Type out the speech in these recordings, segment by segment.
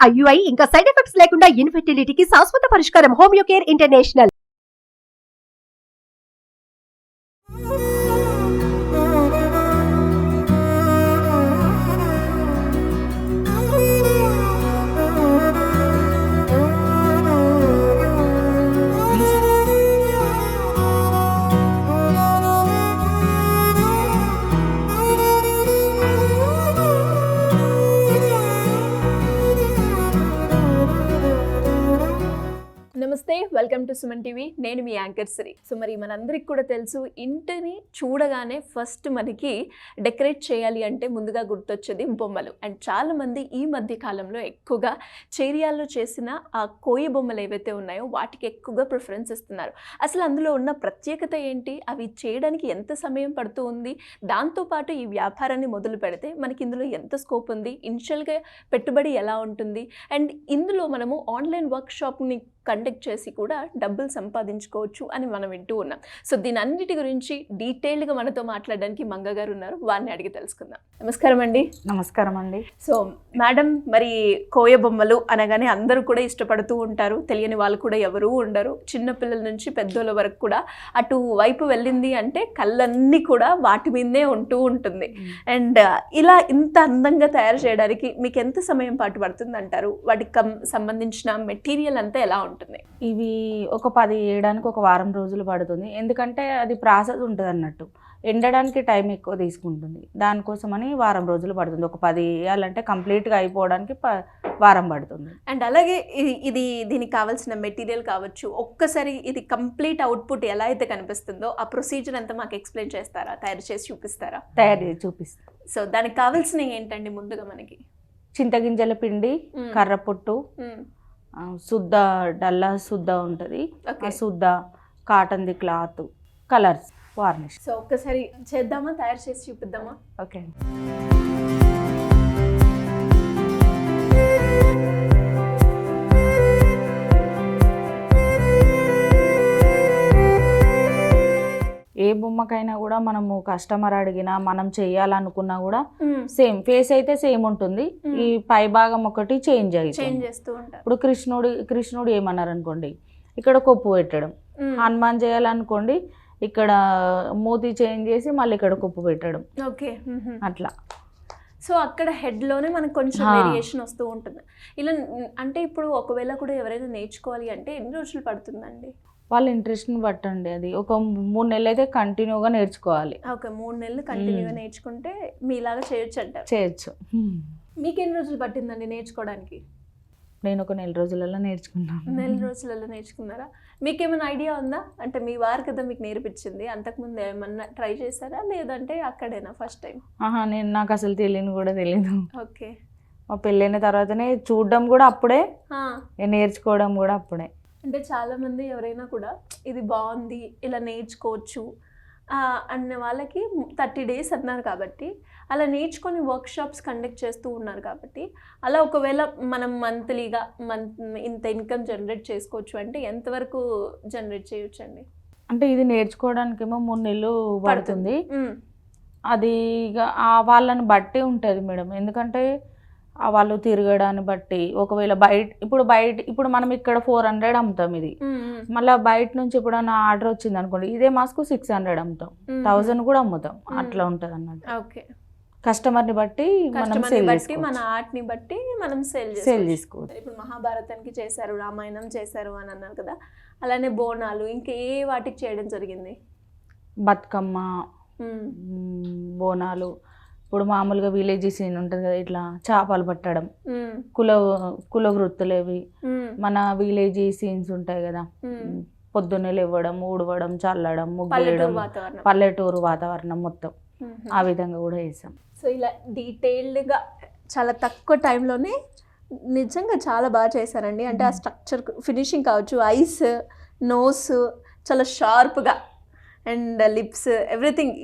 IUI ఇంకా side effects లేకుండా ఇన్ఫెర్టిలిటీకి శాశ్వత పరిష్కారం హోమియో కేర్ ఇంటర్నేషనల్. నమస్తే, వెల్కమ్ టు సుమన్ టీవీ. నేను మీ యాంకర్ శ్రీ. సో మరి మనందరికి కూడా తెలుసు, ఇంటిని చూడగానే ఫస్ట్ మనకి డెకరేట్ చేయాలి అంటే ముందుగా గుర్తొచ్చేది బొమ్మలు. అండ్ చాలామంది ఈ మధ్య కాలంలో ఎక్కువగా చేరియాల్లో చేసిన ఆ కోయి బొమ్మలు ఏవైతే ఉన్నాయో వాటికి ఎక్కువగా ప్రిఫరెన్స్ ఇస్తున్నారు. అసలు అందులో ఉన్న ప్రత్యేకత ఏంటి, అవి చేయడానికి ఎంత సమయం పడుతూ ఉంది, దాంతోపాటు ఈ వ్యాపారాన్ని మొదలు పెడితే మనకి ఇందులో ఎంత స్కోప్ ఉంది, ఇనిషియల్గా పెట్టుబడి ఎలా ఉంటుంది, అండ్ ఇందులో మనము ఆన్లైన్ వర్క్షాప్ని కండక్ట్ చేసి కూడా డబ్బులు సంపాదించుకోవచ్చు అని మనం వింటూ ఉన్నాం. సో దీని అన్నిటి గురించి డీటెయిల్డ్గా మనతో మాట్లాడడానికి మంగ గారు ఉన్నారు. వారిని అడిగి తెలుసుకుందాం. నమస్కారం అండి. నమస్కారం అండి. సో మేడం, మరి కోయ బొమ్మలు అనగానే అందరూ కూడా ఇష్టపడుతూ ఉంటారు, తెలియని వాళ్ళు కూడా ఎవరూ ఉండరు. చిన్నపిల్లల నుంచి పెద్దోళ్ళ వరకు కూడా అటు వైపు వెళ్ళింది అంటే కళ్ళన్నీ కూడా వాటి మీదే ఉంటూ ఉంటుంది. అండ్ ఇలా ఇంత అందంగా తయారు చేయడానికి మీకు ఎంత సమయం పాటు పడుతుంది అంటారు? వాటికి సంబంధించిన మెటీరియల్ అంతా ఎలా ఉంటుంది? ఇవి ఒక 10 వేయడానికి ఒక వారం రోజులు పడుతుంది. ఎందుకంటే అది ప్రాసెస్ ఉంటుంది అన్నట్టు, ఎండడానికి టైం ఎక్కువ తీసుకుంటుంది. దానికోసమని వారం రోజులు పడుతుంది. ఒక 10 వేయాలంటే కంప్లీట్గా అయిపోవడానికి వారం పడుతుంది. అండ్ అలాగే దీనికి కావాల్సిన మెటీరియల్ కావచ్చు, ఒక్కసారి ఇది కంప్లీట్ అవుట్పుట్ ఎలా అయితే కనిపిస్తుందో ఆ ప్రొసీజర్ అంతా మాకు ఎక్స్ప్లెయిన్ చేస్తారా, తయారు చేసి చూపిస్తారా? తయారు చేసి చూపిస్తాం. సో దానికి కావాల్సినవి ఏంటండి? ముందుగా మనకి చింతగింజల పిండి, కర్రపొట్టు, శుద్ధ డల్లా శుద్ధ ఉంటుంది, ఆ శుద్ధ కాటన్ది క్లాత్, కలర్స్, వార్నిష్. సో ఒక్కసారి చేద్దామా, తయారు చేసి చూపిద్దామా? ఓకే. ఏ బొమ్మకైనా కూడా మనము కస్టమర్ అడిగినా మనం చేయాలనుకున్నా కూడా సేమ్ ఫేస్ అయితే సేమ్ ఉంటుంది. ఈ పై భాగం ఒకటి చేంజ్ చేస్తూ ఉంటారు. ఇప్పుడు కృష్ణుడు ఏమన్నారు అనుకోండి, ఇక్కడ కొప్పు పెట్టడం. హనుమాన్ చేయాలనుకోండి, ఇక్కడ మూతి చేంజ్ చేసి మళ్ళీ ఇక్కడ కొప్పు పెట్టడం. ఓకే, అట్లా. సో అక్కడ హెడ్లోనే మనకు కొంచెం వేరియేషన్ వస్తూ ఉంటుంది. ఇలా అంటే ఇప్పుడు ఒకవేళ కూడా ఎవరైనా నేర్చుకోవాలి అంటే ఎన్ని రోజులు పడుతుందండి? వాళ్ళ ఇంట్రెస్ట్ని బట్టండి. అది ఒక 3 నెలలు అయితే కంటిన్యూగా నేర్చుకోవాలి. ఓకే, 3 నెలలు కంటిన్యూగా నేర్చుకుంటే మీలాగా చేయొచ్చు అంటారు? చేయొచ్చు. మీకు ఎన్ని రోజులు పట్టిందండి నేర్చుకోవడానికి? నేను ఒక 4 రోజులలో నేర్చుకున్నాను. 4 రోజులలో నేర్చుకున్నారా? మీకేమైనా ఐడియా ఉందా? అంటే మీ వారు కదా మీకు నేర్పించింది, అంతకుముందు ఏమన్నా ట్రై చేశారా, లేదంటే అక్కడేనా ఫస్ట్ టైం? నాకు అసలు తెలియని కూడా తెలీదు. ఓకే. మా పెళ్ళైన తర్వాతనే చూడడం కూడా అప్పుడే, నేర్చుకోవడం కూడా అప్పుడే. అంటే చాలామంది ఎవరైనా కూడా ఇది బాగుంది, ఇలా నేర్చుకోవచ్చు అన్న వాళ్ళకి 30 days అన్నారు కాబట్టి, అలా నేర్చుకొని వర్క్షాప్స్ కండక్ట్ చేస్తూ ఉన్నారు కాబట్టి, అలా ఒకవేళ మనం మంత్లీగా ఇంత ఇన్కమ్ జనరేట్ చేసుకోవచ్చు అంటే ఎంతవరకు జనరేట్ చేయొచ్చు అండి? అంటే ఇది నేర్చుకోవడానికేమో 3 నెలలు పడుతుంది. అది ఇక వాళ్ళని బట్టి ఉంటుంది మేడం. ఎందుకంటే వాళ్ళు తిరగడాన్ని బట్టి, ఒకవేళ ఇప్పుడు మనం ఇక్కడ 400 అమ్ముతాం, ఇది మళ్ళీ బయట నుంచి ఎప్పుడైనా ఆర్డర్ వచ్చింది అనుకోండి, ఇదే మాస్కు 600 అమ్ముతాం, 1000 కూడా అమ్ముతాం. అట్లా ఉంటుంది అన్నట్టు. ఓకే. కస్టమర్ని బట్టి మన ఆర్ట్ని బట్టి మనం సేల్ చేసుకోవచ్చు. ఇప్పుడు మహాభారతానికి చేశారు, రామాయణం చేశారు అని అన్నారు కదా, అలానే బోనాలు ఇంకా ఏ వాటికి చేయడం జరిగింది? బతుకమ్మ, బోనాలు. ఇప్పుడు మామూలుగా విలేజ్ సీన్ ఉంటుంది కదా, ఇట్లా చేపలు పట్టడం, కుల వృత్తులేవి, మన విలేజ్ సీన్స్ ఉంటాయి కదా, పొద్దున్నే లేవడం, ఊడవడం, చల్లడం, ముగ్గేయడం, పల్లెటూరు వాతావరణం మొత్తం ఆ విధంగా కూడా చేసాం. సో ఇలా డీటెయిల్డ్గా చాలా తక్కువ టైంలోనే నిజంగా చాలా బాగా చేశారండి. అంటే ఆ స్ట్రక్చర్, ఫినిషింగ్ కావచ్చు, ఐస్, నోస్ చాలా షార్ప్గా, అండ్ లిప్స్, ఎవ్రీథింగ్,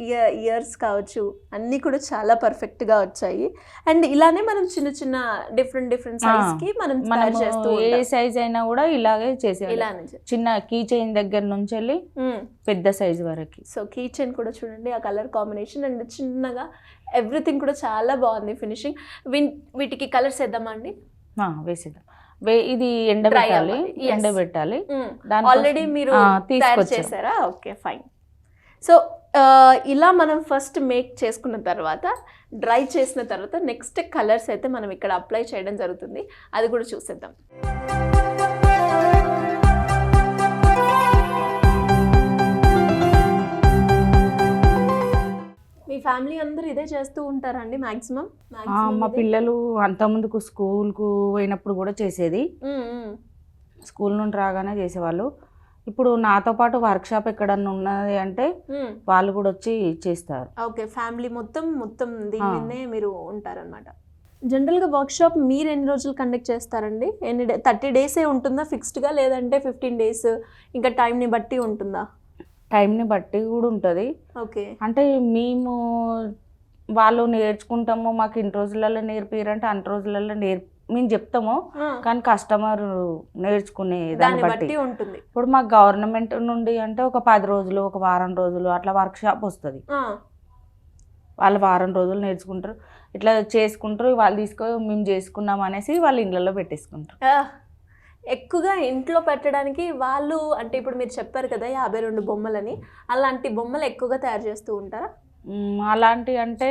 ఇయర్స్ కావచ్చు, అన్నీ కూడా చాలా పర్ఫెక్ట్గా వచ్చాయి. అండ్ ఇలానే మనం చిన్న చిన్న డిఫరెంట్ సైజ్కి మనం చేస్తూ, ఏ సైజ్ అయినా కూడా ఇలాగే చేసేయాలి. ఇలానే చిన్న కీ చైన్ దగ్గర నుంచి వెళ్ళి పెద్ద సైజ్ వరకు. సో కీ చైన్ కూడా చూడండి, ఆ కలర్ కాంబినేషన్ అండ్ చిన్నగా ఎవ్రీథింగ్ కూడా చాలా బాగుంది ఫినిషింగ్. వీటికి కలర్స్ వేద్దామా అండి? వేసేద్దాం. ఇది ఎండబెట్టాలి, అవ్వాలి. Yes. ఎండబెట్టాలి. ఆల్రెడీ మీరు తయారు తీసుకొచ్చాం. చేశారా? Okay fine. సో ఇలా మనం ఫస్ట్ మేక్ చేసుకున్న తర్వాత డ్రై చేసిన తర్వాత నెక్స్ట్ కలర్స్ అయితే మనం ఇక్కడ అప్లై చేయడం జరుగుతుంది, అది కూడా చూసేద్దాం. మీ ఫ్యామిలీ అందరూ ఇదే చేస్తూ ఉంటారండి మాక్సిమం? మా పిల్లలు అంతకుముందుకు స్కూల్కు పోయినప్పుడు కూడా చేసేది, స్కూల్ నుండి రాగానే చేసేవాళ్ళు. ఇప్పుడు నాతో పాటు వర్క్ షాప్ ఎక్కడన్నా ఉన్నది అంటే వాళ్ళు కూడా వచ్చి చేస్తారు. ఓకే, ఫ్యామిలీ మొత్తం దీని మీదనే మీరు ఉంటారనమాట. జనరల్గా వర్క్ షాప్ మీరు ఎన్ని రోజులు కండక్ట్ చేస్తారండి? 30 డేసే ఉంటుందా ఫిక్స్డ్గా, లేదంటే 15 డేస్ ఇంకా టైంని బట్టి ఉంటుందా? టైంని బట్టి కూడా ఉంటుంది. ఓకే, అంటే మేము వాళ్ళు నేర్చుకుంటాము, మాకు ఇన్ని రోజులలో నేర్పిరంటే అన్ని రోజులలో మేము చెప్తాము, కానీ కస్టమర్ నేర్చుకునే దాన్ని బట్టి ఉంటుంది. ఇప్పుడు మాకు గవర్నమెంట్ నుండి అంటే ఒక 10 రోజులు, ఒక వారం రోజులు అట్లా వర్క్ షాప్ వస్తుంది. వాళ్ళు వారం రోజులు నేర్చుకుంటారు, ఇట్లా చేసుకుంటారు, వాళ్ళు మేము చేసుకున్నాం అనేసి వాళ్ళు ఇళ్ళల్లో పెట్టేసుకుంటారు. ఎక్కువగా ఇంట్లో పెట్టడానికి వాళ్ళు అంటే ఇప్పుడు మీరు చెప్పారు కదా 52 బొమ్మలని, అలాంటి బొమ్మలు ఎక్కువగా తయారు చేస్తూ ఉంటారా? అలాంటి అంటే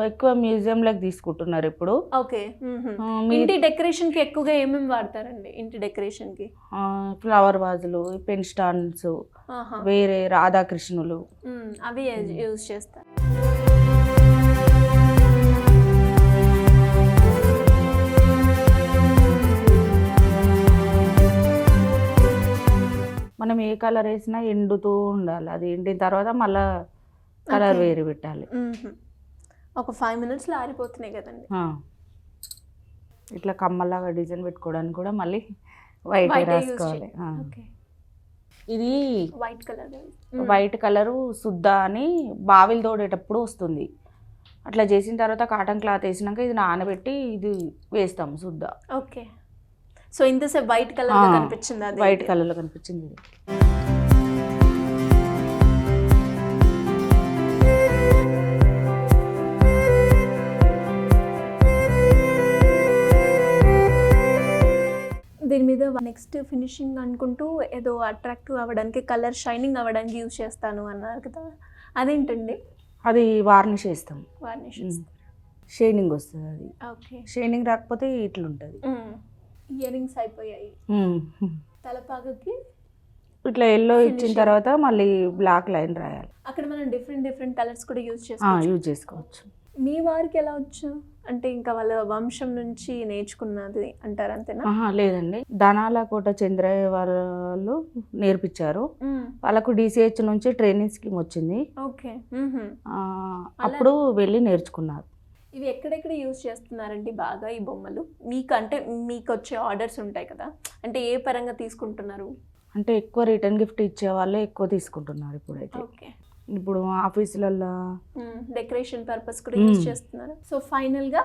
ఎక్కువ మ్యూజియంలోకి తీసుకుంటున్నారు ఇప్పుడు. ఓకే, ఇంటి డెకరేషన్ కి ఎక్కువగా ఏమేమి వాడతారండి? ఇంటి డెకరేషన్ కి ఫ్లవర్ వాజులు, పెన్ స్టాండ్స్, వేరే రాధాకృష్ణులు అవి యూజ్ చేస్తారు. మనం ఏ కలర్ వేసినా ఎండుతూ ఉండాలి, అది ఎండిన తర్వాత మళ్ళీ కలర్ వేరే పెట్టాలి. ఒక 5 minutesలో ఆరిపోతున్నాయి కదండి. ఇట్లా కమ్మలాగా డిజైన్ పెట్టుకోవడానికి కూడా మళ్ళీ వైట్ రాసుకోవాలి. ఇది వైట్ కలరు శుద్ధ అని బావిలు తోడేటప్పుడు వస్తుంది. అట్లా చేసిన తర్వాత కాటన్ క్లాత్ వేసినాక ఇది నానబెట్టి ఇది వేస్తాం శుద్ధ. ఓకే, సో ఇంతసేపు వైట్ కలర్ కనిపించింది, వైట్ కలర్లో కనిపించింది. దీని మీద నెక్స్ట్ ఫినిషింగ్ అనుకుంటూ ఏదో అట్రాక్టివ్ అవ్వడానికి, కలర్ షైనింగ్ అవ్వడానికి యూజ్ చేస్తాను అన్నారు కదా, అదేంటండి? అది వార్నిష్ వేస్తాం, వార్నిష్ షైనింగ్ వస్తుంది. అది ఓకే, షైనింగ్ రాకపోతే ఇట్లుంటుంది. ఇయర్ రింగ్స్ అయిపోయాయి, తలపాగకి ఇట్లా ఎల్లో ఇచ్చిన తర్వాత మళ్ళీ బ్లాక్ లైన్ రాయాలి. అక్కడ మనం డిఫరెంట్ కలర్స్ కూడా యూజ్ చేసుకోవచ్చు. మీ వారికి ఎలా వచ్చు అంటే ఇంకా వాళ్ళ వంశం నుంచి నేర్చుకున్నది అంటారు అంతేనా? లేదండి, ధనాల కోట చంద్రయ్య వాళ్ళు నేర్పించారు. వాళ్ళకు DCH నుంచి ట్రైనింగ్ స్కీమ్ వచ్చింది. ఓకే, అప్పుడు వెళ్ళి నేర్చుకున్నారు. ఇవి ఎక్కడెక్కడ యూజ్ చేస్తున్నారండి బాగా ఈ బొమ్మలు? మీకు వచ్చే ఆర్డర్స్ ఉంటాయి కదా, అంటే ఏ పరంగా తీసుకుంటున్నారు? అంటే ఎక్కువ రిటర్న్ గిఫ్ట్ ఇచ్చే వాళ్ళే ఎక్కువ తీసుకుంటున్నారు ఇప్పుడైతే. ఓకే, ఇప్పుడు ఆఫీసులలో డెకరేషన్ పర్పస్ కూడా యూజ్ చేస్తున్నారు. సో ఫైనల్ గా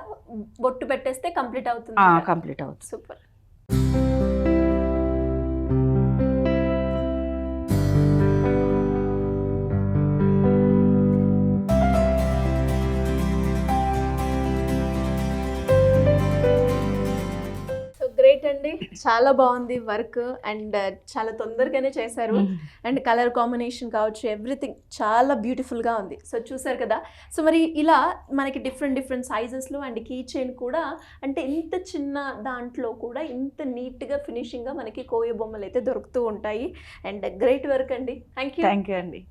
బొట్టు పెట్టేస్తే కంప్లీట్ అవుతుంది. కంప్లీట్ అవుతుంది. సూపర్. గ్రేట్ అండి, చాలా బాగుంది వర్క్ అండ్ చాలా తొందరగానే చేశారు. అండ్ కలర్ కాంబినేషన్ కావచ్చు, ఎవ్రీథింగ్ చాలా బ్యూటిఫుల్గా ఉంది. సో చూసారు కదా. సో మరి ఇలా మనకి డిఫరెంట్ సైజెస్లో అండ్ కీ చైన్ కూడా అంటే ఇంత చిన్న దాంట్లో కూడా ఇంత నీట్గా ఫినిషింగ్గా మనకి కోయ బొమ్మలు అయితే దొరుకుతూ ఉంటాయి. అండ్ గ్రేట్ వర్క్ అండి. థ్యాంక్ యూ అండి.